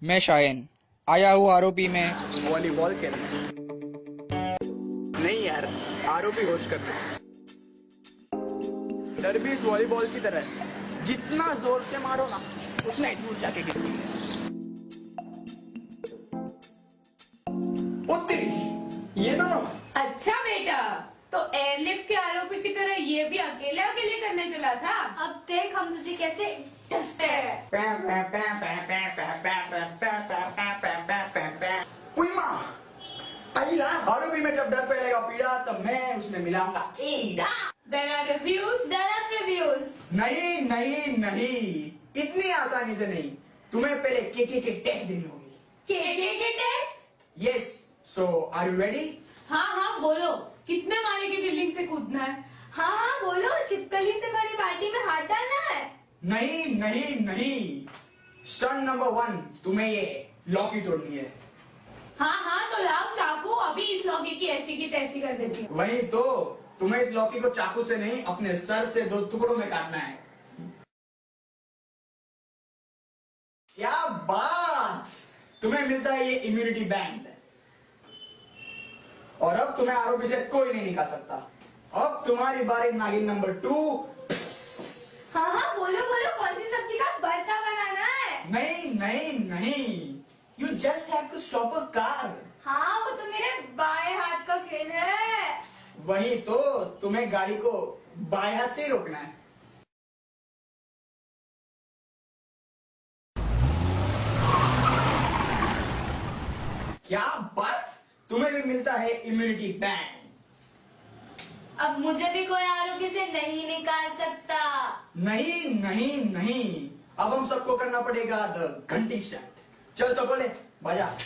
मैं शायन आया हूँ आरोपी में वॉलीबॉल खेलने। नहीं यार, आरोपी होस्ट करते। डर भी इस वॉलीबॉल की तरह है, जितना जोर से मारो ना उतना ही दूर जाके गिरती है। उत्तरी ये दोनों। अच्छा बेटा, तो एयरलिफ्ट के आरोपी की तरह ये भी अकेले अकेले करने चला था। अब देख हम तुझे कैसे डसते हैं। आरोपी में जब डर फैलेगा पीड़ा, तब मैं उसमें मिलाऊंगा Ida. There are reviews. There are reviews. नहीं नहीं नहीं, इतनी आसानी से नहीं। तुम्हें पहले के टेस्ट देनी होगी। के test? Yes, so are you ready? हाँ हाँ बोलो, कितने माले की बिल्डिंग से कूदना है? हाँ हाँ बोलो, छिपकली से भरी बाल्टी में हाथ डालना है। नहीं नहीं नहीं, स्टंट नंबर 1, तुम्हें ये लॉकी तोड़नी है। हाँ हाँ तो लाओ चाकू, अभी इस लौकी की ऐसी की तैसी कर देती हूँ। वही तो, तुम्हें इस लौकी को चाकू से नहीं, अपने सर से 2 टुकड़ों में काटना है। क्या बात, तुम्हें मिलता है ये इम्यूनिटी बैंड। और अब तुम्हें आरोपी से कोई नहीं निकाल सकता। अब तुम्हारी बारी नागिन नंबर 2। हाँ हाँ बोलो बोलो, कौन सी सब्जी का भरता बनाना है? नहीं नहीं नहीं, you just have to stop a car. हाँ वो तो मेरे बाएं हाथ का खेल है। वही तो, तुम्हें गाड़ी को बाएं हाथ से ही रोकना है। क्या बात, तुम्हें भी मिलता है इम्यूनिटी बैंड। अब मुझे भी कोई आरोपी से नहीं निकाल सकता। नहीं नहीं नहीं, अब हम सबको करना पड़ेगा द घंटी स्टंट। चल सब बोले, बजा।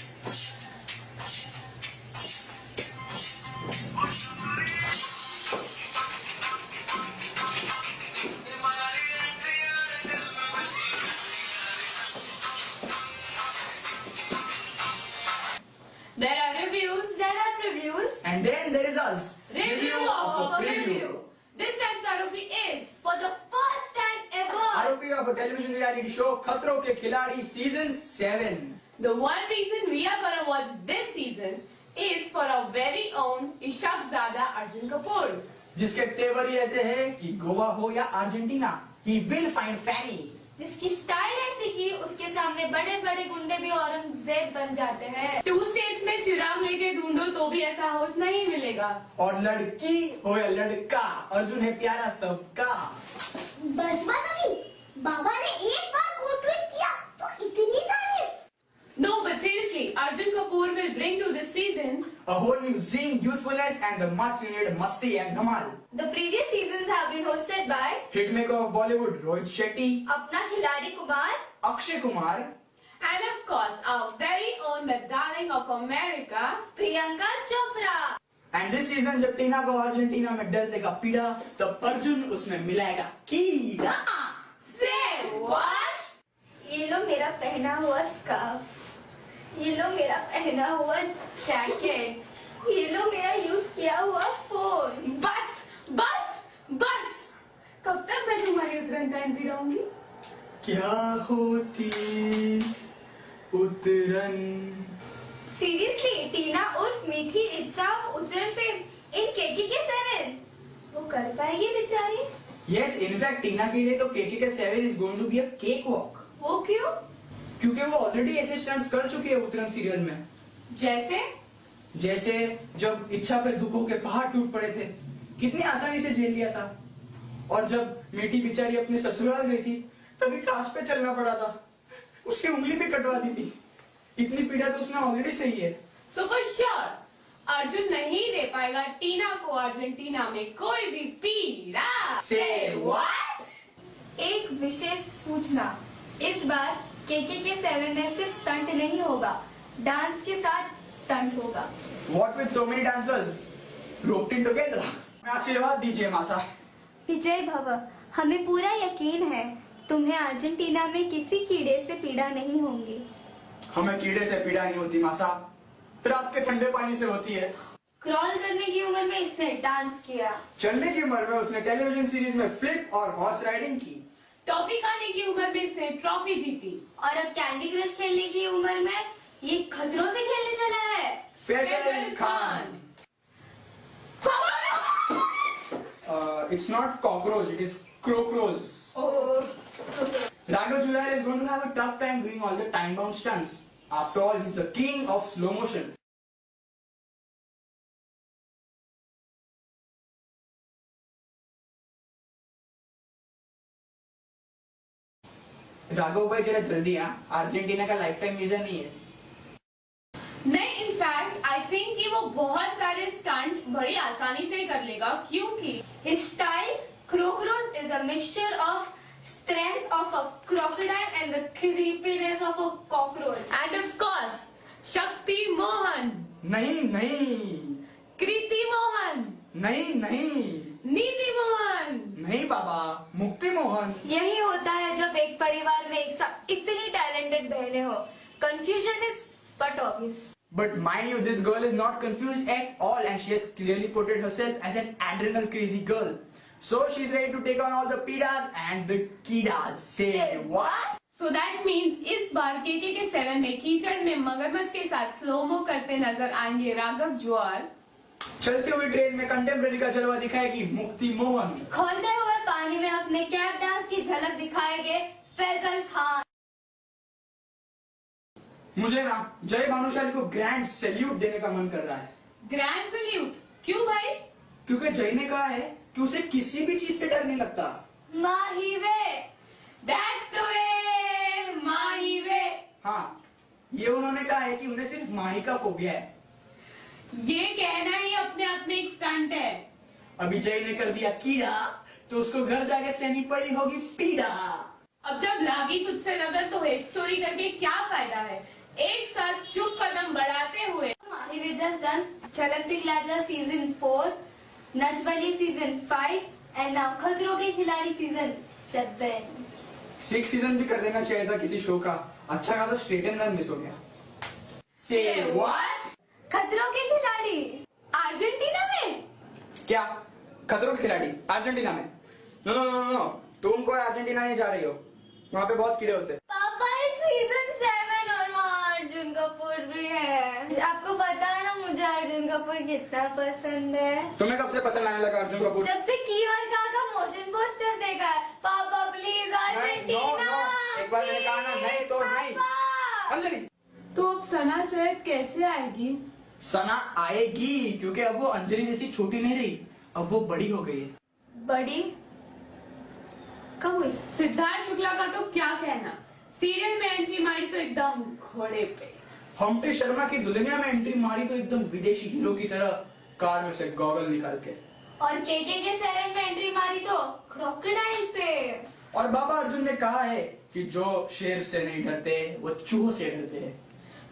There are reviews. There are reviews. And then there is us. Review of a review. This time's आरोपी is For the first time ever. आरोपी of a television reality show खतरों के खिलाड़ी season 7. the one reason we are gonna watch this season is for our very own इशाकज़ादा Arjun Kapoor, जिसके तेवर ही ऐसे है कि गोवा हो या Argentina, he will find Fanny. जिसकी स्टाइल ऐसी कि उसके सामने बड़े बड़े गुंडे भी औरंगजेब बन जाते हैं। 2 states में चिराग लेके ढूंढो तो भी ऐसा होश नहीं मिलेगा। और लड़की हो या लड़का, अर्जुन है प्यारा सबका। बस बस अभी, बाबा ने एक बार कोट ट्वीट किया तो इतनी तारीफ। No, but seriously, Arjun Kapoor will bring to this season A whole new zing, usefulness and the much needed masti and dhamal. The previous seasons have been hosted by Hitmaker of Bollywood Rohit Shetty, अपना खिलाड़ी Kumar, Akshay Kumar, and of course our very own the darling of America, Priyanka Chopra. and this season जब टीना को Argentina में डर देगा पीड़ा, तब अर्जुन उसमें मिलाएगा कीड़ा। say what? ये लो मेरा पहना हुआ स्कार्फ, ये लो मेरा पहना हुआ जैकेट, ये लो मेरा यूज किया हुआ फोन। बस बस बस, कब तक मैं तुम्हारी उतरन पहनती रहूंगी? क्या होती उतरन। सीरियसली, टीना उर्फ मीठी इच्छा उतरन से इन केकी के 7 वो कर पाएगी बेचारी? Yes, in fact टीना के लिए तो केके के 7 is going to be a cakewalk. वो क्यों? क्योंकि वो ऑलरेडी ऐसे स्टंट्स कर चुकी है उतरन सीरियल में। जैसे जब इच्छा पे दुखों के पहाड़ टूट पड़े थे, कितनी आसानी से झेल लिया था। और जब मीठी बेचारी अपने ससुराल गई थी, तभी कांच पे चलना पड़ा था, उसकी उंगली भी कटवा दी थी। इतनी पीड़ा तो उसने ऑलरेडी सही है। So for sure, अर्जुन नहीं दे पाएगा टीना को अर्जेंटीना में कोई भी पीड़ा। Say what? एक विशेष सूचना, इस बार केके के 7 में सिर्फ स्टंट नहीं होगा, डांस के साथ स्टंट होगा। What with so many dancers roped in together? आशीर्वाद दीजिए मासा। विजय भव, हमें पूरा यकीन है तुम्हें अर्जेंटीना में किसी कीड़े से पीड़ा नहीं होगी। हमें कीड़े से पीड़ा नहीं होती मासा, रात के ठंडे पानी से होती है। क्रॉल करने की उम्र में इसने डांस किया, चलने की उम्र में उसने टेलीविजन सीरीज में फ्लिप और हॉर्स राइडिंग की, टॉफी खाने की उम्र में इसने ट्रॉफी जीती। और अब कैंडी क्रश खेलने की उम्र में ये खतरों से खेलने चला है। Faizal Khan. It's not cockroach, it is crocros. Oh. Raghav Juel is going to have a tough time doing all the time-bound stunts. After all, he's the king of slow motion. Raghav भाई जरा जल्दी आ, अर्जेंटीना का लाइफ टाइम वीजा नहीं है। नहीं, in fact I think कि वो बहुत सारे स्टंट बड़ी आसानी से कर लेगा, क्योंकि His style, Crocros, is a mixture of strength of a crocodile and the creepiness of a cockroach. End of course Shakti Mohan, नहीं नहीं कृति मोहन, नहीं नहीं नीति मोहन। नहीं बाबा, मुक्ति मोहन। यही होता है जब एक परिवार में एक साथ इतनी टैलेंटेड बहनें हो। Confusion is but obvious. But mind you, this girl is not confused at all and she has clearly portrayed herself as an adrenal crazy girl. So she's ready to take on all the pedas and the kidas. Say what? So that means इस बार KKK 7 में कीचड़ में मगरमच्छ के साथ slow mo करते नजर आएंगे राघव जुआल। चलती हुई ट्रेन में कंटेम्प्रेरी का जलवा दिखाएगी मुक्ति मोहन। खोलते हुए पानी में अपने कैप डांस की झलक दिखाएंगे फैजल खान। मुझे ना जय भानुशाली को ग्रैंड सैल्यूट देने का मन कर रहा है। ग्रैंड सैल्यूट क्यों भाई? क्योंकि जय ने कहा है कि उसे किसी भी चीज से डर नहीं लगता। माही वे। That's the way, माही वे। हाँ, ये उन्होंने कहा है कि उन्हें सिर्फ माही का फोबिया है। ये कहना ही अपने आप में एक स्टंट है। अभी जय ने कर दिया कीड़ा तो उसको घर जाके सहनी पड़ी होगी पीड़ा। अब जब लागी तुझसे लगन तो हेट स्टोरी करके क्या फायदा है? एक साथ शुभ कदम बढ़ाते हुए माही वे just done Jhalak Dikhhla Jaa season 4, Nach Baliye season 5 and now Khatron Ke खिलाड़ी सीजन 7। 6 सीजन भी कर देना चाहिए था किसी शो का। अच्छा खासा स्ट्रेट एंड रन मिस हो गया। Say what? खतरों के खिलाड़ी अर्जेंटीना में क्या? खतरों के खिलाड़ी अर्जेंटीना में? नो नो नो नो, तुम कोई अर्जेंटीना नहीं जा रही हो, वहाँ पे बहुत कीड़े होते हैं। पापा सीजन 7 और वहाँ अर्जुन कपूर भी है। आपको पता है ना मुझे अर्जुन कपूर कितना पसंद है। तुम्हें कब से पसंद आने लगा अर्जुन कपूर? जब से कीवर का मोशन पोस्टर देखा है। पापा प्लीज अर्जेंटीना। एक बार मैंने कहा ना नहीं तो नहीं। अंजलि, तो अब सना सेहत कैसे आएगी? सना आएगी क्योंकि अब वो अंजलि जैसी छोटी नहीं रही, अब वो बड़ी हो गई है। बड़ी कब हुई? सिद्धार्थ शुक्ला का तो क्या कहना, सीरियल में एंट्री मारी तो एकदम घोड़े पे। हम्प्टी शर्मा की दुल्हनिया में एंट्री मारी तो एकदम विदेशी हीरो की तरह कार में से गॉगल निकाल के। और KKK 7 में एंट्री मारी तो क्रोकोडाइल पे। और बाबा अर्जुन ने कहा है कि जो शेर से नहीं डरते वो चूहों से डरते हैं।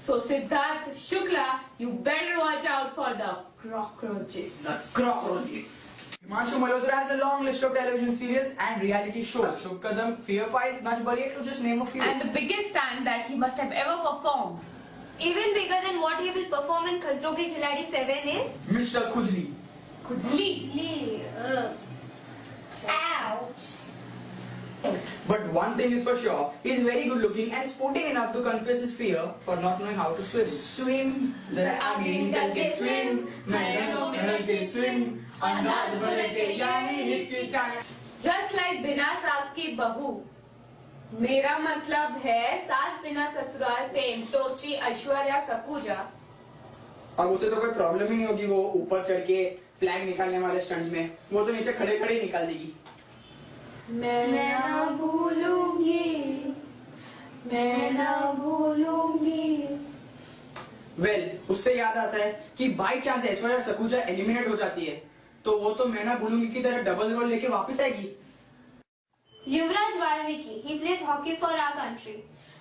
So Siddharth Shukla, you better watch out for the cockroaches. The cockroaches. Himanshu Malhotra has a long list of television serials and reality shows. Shubh Kadam, Fear Files, Nach Bariye, to just name a few. And the biggest stand that he must have ever performed. Even bigger than what he will perform in खतरों के खिलाड़ी 7 is Mr. Khujli. Khujli. Ouch. But one thing is for sure, he is very good looking and sporting enough to confess his fear for not knowing how to swim. Swim, जरा आगे निकल के swim, मैदानों में रह के swim, अंदाज बदल के यानी हिचकिचाए। Just like बिना सास की बहू, मेरा मतलब है सास बिना ससुराल फेम टोस्टी ऐश्वर्या सकुजा। अब उसे तो कोई प्रॉब्लम ही नहीं होगी वो ऊपर चढ़ के फ्लैग निकालने वाले स्टंट में, वो तो नीचे खड़े खड़े ही निकाल देगी। मैं ना भूलूंगी, मैं ना भूलूंगी। वेल, उससे याद आता है कि बाई चांस ऐश्वर्या सकुजा एलिमिनेट हो जाती है तो वो तो मैं ना भूलूंगी की तरह डबल रोल लेके वापस आएगी। युवराज Valmiki, he plays hockey for our country.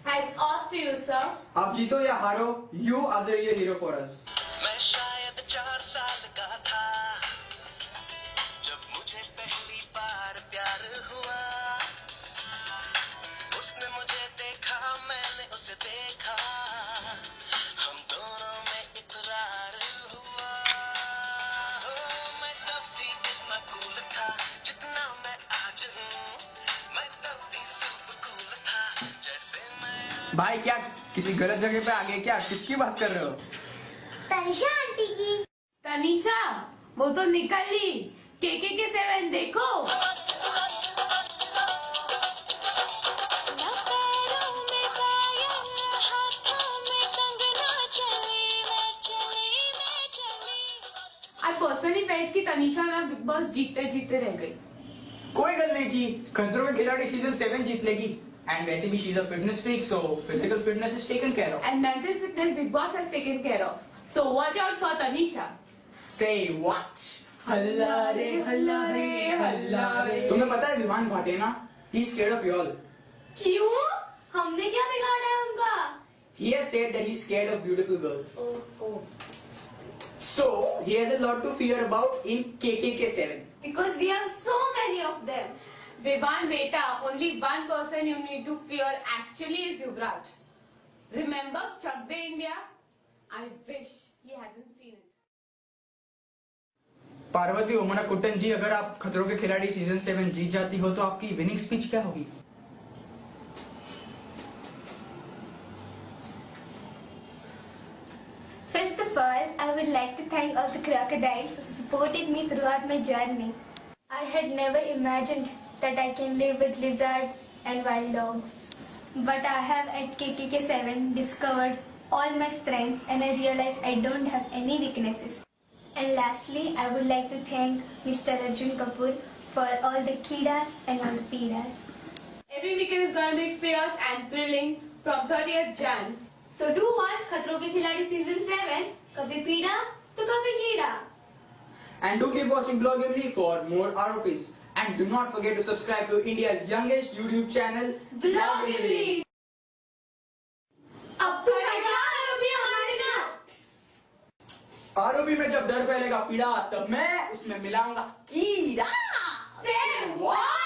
Hats off to you, sir. आप जीतो या हारो, you are the real hero for us. मैं शायद 4 साल का था जब मुझे पहली बार प्यार हुआ। उसने मुझे देखा, मैंने उसे देखा, हम दोनों में इकरार हुआ। हो, मैं तब भी इतना कूल था जितना मैं आज हूँ। मैं तब भी सुपर कूल था भाई क्या किसी गलत जगह पे आ गए क्या? किसकी बात कर रहे हो? तनिषा आंटी की। तनीषा, वो तो निकल ली। के 7 देखो। आई पर्सनली फेल्ट कि तनीषा ना बिग बॉस जीतते जीतते रह गई। कोई गल नहीं की, खतरों के खिलाड़ी सीजन 7 जीत लेगी। एंड वैसे भी she is a fitness freak, so physical fitness is taken care of. And mental fitness Big Boss has taken care of. So watch out for Tanisha. Say what? हल्ला रे हल्ला रे हल्ला रे। तुम्हें पता है विवान भाटे ना? He is scared of you all. क्यों? हमने क्या बिगाड़ा है उनका? He has said that he is scared of beautiful girls. Oh. So he has a lot to fear about in KKK7. Because we have so many of them. Vivan beta, only one person you need to fear actually is Yuvraj. Remember Chak De India? I wish he hasn't seen it. Parvati ओमना Kuttan जी, अगर आप खतरों के खिलाड़ी season 7 जीत जाती हो तो आपकी winning speech क्या होगी? First of all, I would like to thank all the crocodiles who supported me throughout my journey. I had never imagined that I can live with lizards and wild dogs. But I have at KKK7 discovered all my strengths and I realized I don't have any weaknesses. And lastly, I would like to thank Mr. Arjun Kapoor for all the Kidas and all the Pidas. Every weekend is gonna be fierce and thrilling from 30th Jan. So do watch खतरों के खिलाड़ी season 7. कभी पीड़ा तो कभी कीड़ा. And do keep watching Blogibly for more ROPs. And do not forget to subscribe to India's youngest YouTube channel, Blogibly. अब तो भी हमारे ना. ROP में जब डर फैलेगा पीड़ा, तब मैं उसमें मिलाऊंगा कीड़ा। Say what?